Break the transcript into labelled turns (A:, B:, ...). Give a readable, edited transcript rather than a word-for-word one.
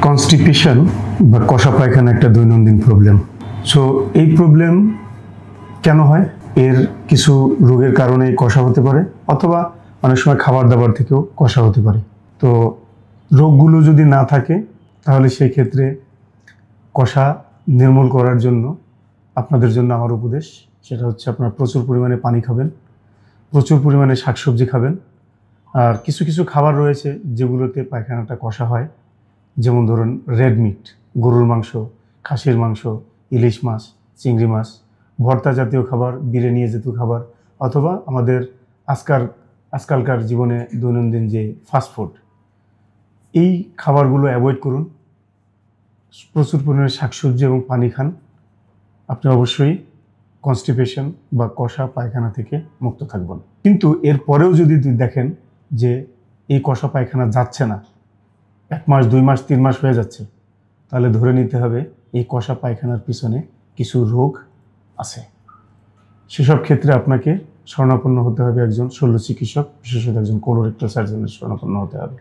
A: Constipation বা কষা পায়খানা একটা দৈনন্দিন প্রবলেম। সো এই প্রবলেম কেন হয়? এর কিছু রোগের কারণে কষা হতে পারে, অথবা অনেক সময় খাবার দাবার থেকেও কষা হতে পারে। তো রোগগুলো যদি না থাকে তাহলে সেই ক্ষেত্রে কষা নির্মূল করার জন্য আপনাদের জন্য আমার উপদেশ, সেটা হচ্ছে আপনারা প্রচুর পরিমাণে পানি খাবেন, প্রচুর পরিমাণে শাকসবজি খাবেন। আর কিছু কিছু খাবার রয়েছে যেগুলোতে পায়খানাটা কষা হয়, যেমন ধরুন রেড মিট, গরুর মাংস, খাসির মাংস, ইলিশ মাছ, চিংড়ি মাছ, ভর্তা জাতীয় খাবার, বিরিয়ানি জাতীয় খাবার, অথবা আমাদের আজকালকার জীবনে দৈনন্দিন যে ফাস্টফুড, এই খাবারগুলো অ্যাভয়েড করুন। প্রচুর পরিমাণে শাকসবজি এবং পানি খান। আপনি অবশ্যই কনস্টিপেশন বা কষা পায়খানা থেকে মুক্ত থাকবেন। কিন্তু এরপরেও যদি দেখেন যে এই কষা পায়খানা যাচ্ছে না, 1 মাস 2 মাস 3 মাস হয়ে যাচ্ছে, তাহলে ধরে নিতে হবে এই কষা পায়খানার পিছনে কিছু রোগ আছে। সেসব ক্ষেত্রে আপনাকে শরণাপন্ন হতে হবে একজন শল্য চিকিৎসক, বিশেষত একজন কোলোরেক্টাল সার্জনের শরণাপন্ন হতে হবে।